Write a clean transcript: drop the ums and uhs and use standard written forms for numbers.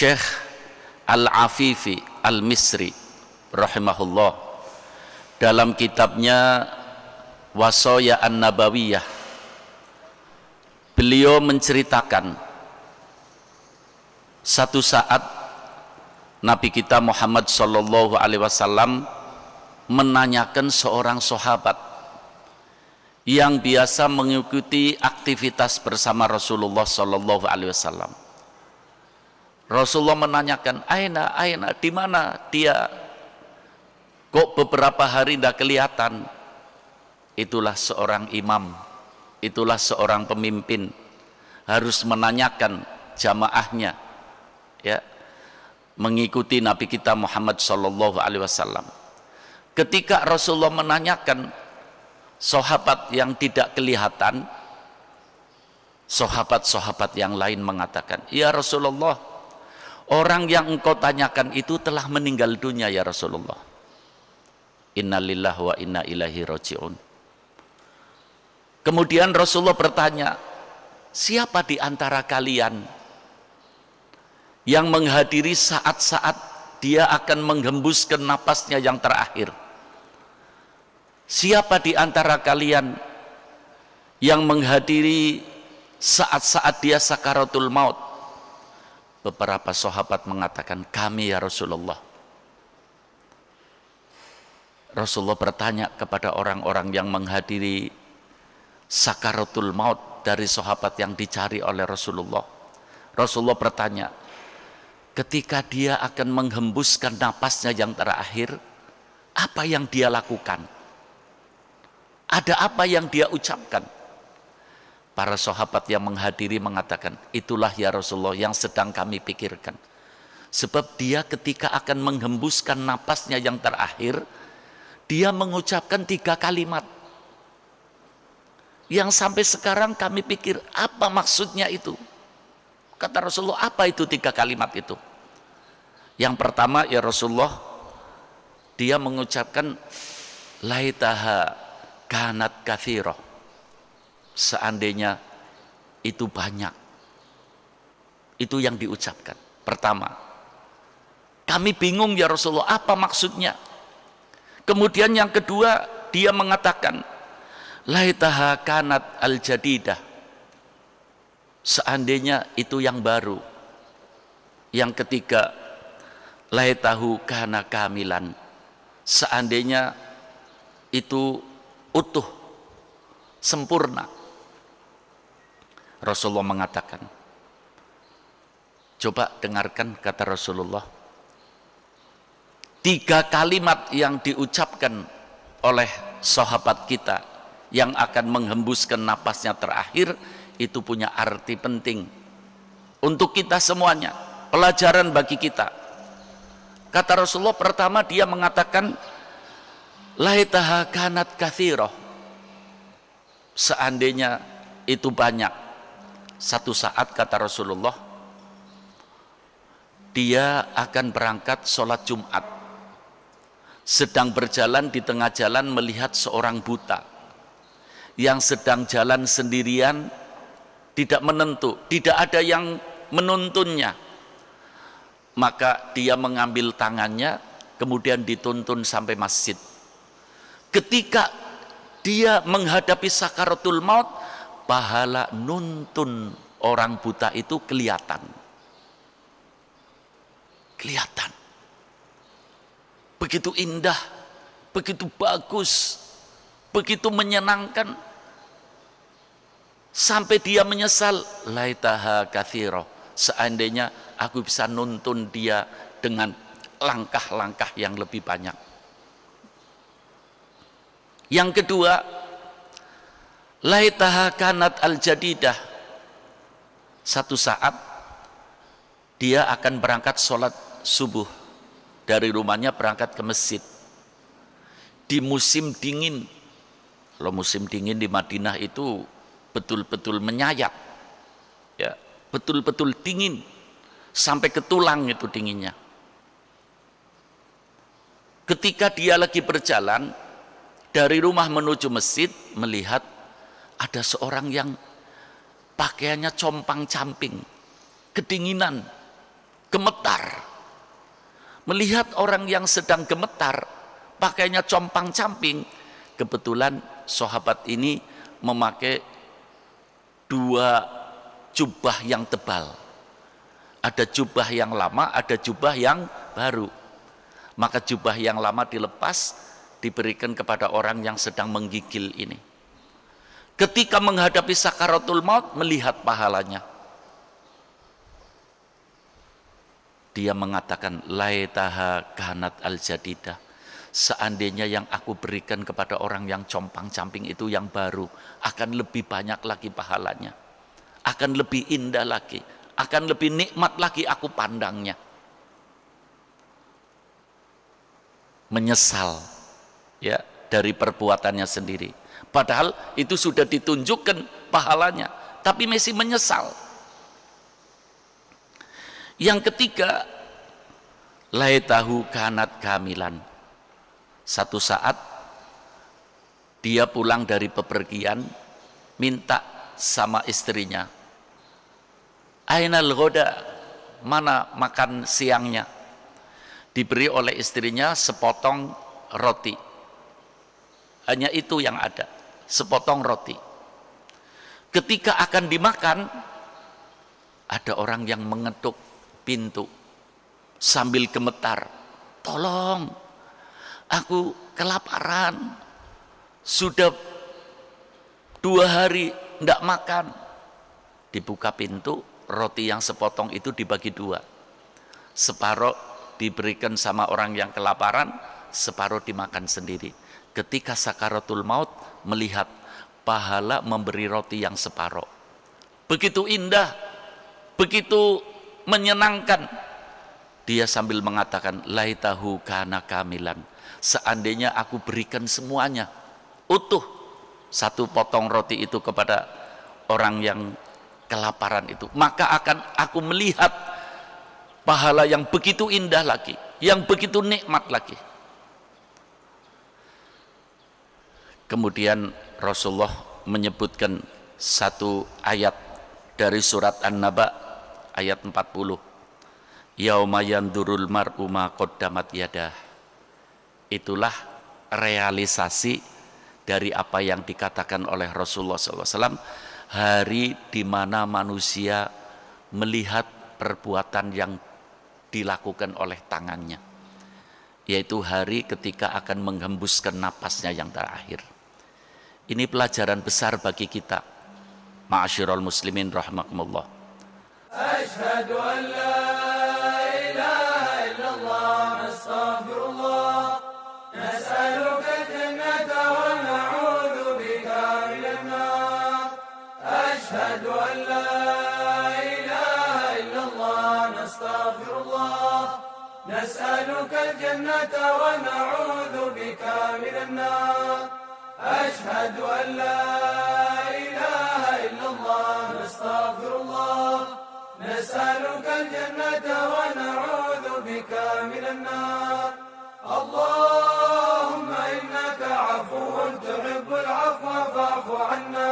Syekh Al-Afifi Al-Misri rahimahullah dalam kitabnya Wasaya An-Nabawiyah, beliau menceritakan satu saat Nabi kita Muhammad sallallahu alaihi wasallam menanyakan seorang sahabat yang biasa mengikuti aktivitas bersama Rasulullah sallallahu alaihi wasallam. Rasulullah menanyakan, aina, di mana dia? Kok beberapa hari tidak kelihatan? Itulah seorang imam, itulah seorang pemimpin, harus menanyakan jamaahnya, ya, mengikuti Nabi kita Muhammad sallallahu alaihi wasallam. Ketika Rasulullah menanyakan sahabat yang tidak kelihatan, sahabat-sahabat yang lain mengatakan, ya Rasulullah, orang yang engkau tanyakan itu telah meninggal dunia ya Rasulullah. Innalillahi wa inna ilaihi raji'un. Kemudian Rasulullah bertanya, siapa di antara kalian yang menghadiri saat-saat dia akan menghembuskan napasnya yang terakhir? Siapa di antara kalian yang menghadiri saat-saat dia sakaratul maut? Beberapa sahabat mengatakan, kami ya Rasulullah. Rasulullah bertanya kepada orang-orang yang menghadiri sakaratul maut dari sahabat yang dicari oleh Rasulullah. Rasulullah bertanya, ketika dia akan menghembuskan napasnya yang terakhir, apa yang dia lakukan? Ada apa yang dia ucapkan? Para sahabat yang menghadiri mengatakan, itulah ya Rasulullah yang sedang kami pikirkan. Sebab dia ketika akan menghembuskan napasnya yang terakhir, dia mengucapkan 3 kalimat yang sampai sekarang kami pikir apa maksudnya itu. Kata Rasulullah, apa itu 3 kalimat itu? Yang pertama ya Rasulullah, dia mengucapkan laitaha kanat kathirah, seandainya itu banyak. Itu yang diucapkan. Pertama, kami bingung ya Rasulullah, apa maksudnya? Kemudian yang kedua, dia mengatakan laitaha kanat al-jadidah, seandainya itu yang baru. Yang ketiga, laitahu kana kamilan, seandainya itu utuh, sempurna. Rasulullah mengatakan, coba dengarkan kata Rasulullah, 3 kalimat yang diucapkan oleh sahabat kita yang akan menghembuskan napasnya terakhir itu punya arti penting untuk kita semuanya, pelajaran bagi kita. Kata Rasulullah, pertama dia mengatakan laitaha kanat kathirah, seandainya itu banyak. Satu saat kata Rasulullah, dia akan berangkat sholat Jumat, sedang berjalan di tengah jalan melihat seorang buta yang sedang jalan sendirian, tidak menentu, tidak ada yang menuntunnya. Maka dia mengambil tangannya, kemudian dituntun sampai masjid. Ketika dia menghadapi sakaratul maut, pahala nuntun orang buta itu kelihatan. Begitu indah, begitu bagus, begitu menyenangkan, sampai dia menyesal, laitaha kathiro, seandainya aku bisa nuntun dia dengan langkah-langkah yang lebih banyak. Yang kedua, laitaha kanat al-jadidah, satu saat dia akan berangkat sholat subuh, dari rumahnya berangkat ke masjid di musim dingin. Kalau musim dingin di Madinah itu betul-betul menyayat, ya, betul-betul dingin sampai ke tulang itu dinginnya. Ketika dia lagi berjalan dari rumah menuju masjid, melihat ada seorang yang pakaiannya compang-camping, kedinginan gemetar. Melihat orang yang sedang gemetar, pakainya compang-camping. Kebetulan sahabat ini memakai dua jubah yang tebal. Ada jubah yang lama, ada jubah yang baru. Maka jubah yang lama dilepas, diberikan kepada orang yang sedang menggigil ini. Ketika menghadapi sakaratul maut, melihat pahalanya, dia mengatakan, laitaha kanat al-jadidah. Seandainya yang aku berikan kepada orang yang compang-camping itu yang baru, akan lebih banyak lagi pahalanya. Akan lebih indah lagi, akan lebih nikmat lagi aku pandangnya. Menyesal ya dari perbuatannya sendiri. Padahal itu sudah ditunjukkan pahalanya, tapi masih menyesal. Yang ketiga, laitahu kanat kamilan. Satu saat dia pulang dari bepergian, minta sama istrinya, ainal ghoda, mana makan siangnya? Diberi oleh istrinya sepotong roti. Hanya itu yang ada, sepotong roti. Ketika akan dimakan, ada orang yang mengetuk pintu sambil gemetar, tolong, aku kelaparan, sudah 2 hari tidak makan. Dibuka pintu, roti yang sepotong itu dibagi 2, separuh diberikan sama orang yang kelaparan, separuh dimakan sendiri. Ketika sakaratul maut melihat pahala memberi roti yang separuh, begitu indah, begitu menyenangkan, dia sambil mengatakan, laitahu kana kamilan. Seandainya aku berikan semuanya utuh, satu potong roti itu kepada orang yang kelaparan itu, maka akan aku melihat pahala yang begitu indah lagi, yang begitu nikmat lagi. Kemudian Rasulullah menyebutkan satu ayat dari surat An-Naba ayat 40. Yauma yandurul mar'u ma qaddamat yadah. Itulah realisasi dari apa yang dikatakan oleh Rasulullah SAW, hari di mana manusia melihat perbuatan yang dilakukan oleh tangannya, yaitu hari ketika akan menghembuskan napasnya yang terakhir. Ini pelajaran besar bagi kita, ma'asyiral muslimin rahimakumullah. Asyhadu an la ilaha illallah, nastaghfirullah, nas'aluka jannata wa na'udzu bika minan nar. Asyhadu an la ilaha illallah, nastaghfirullah, nas'aluka jannata wa na'udzu bika minan nar. Asyhadu an la ilaha illallah, nastaghfirullah, نسألك الجنة ونعوذ بك من النار. اللهم إنك عفو تحب العفو فاعف عنا.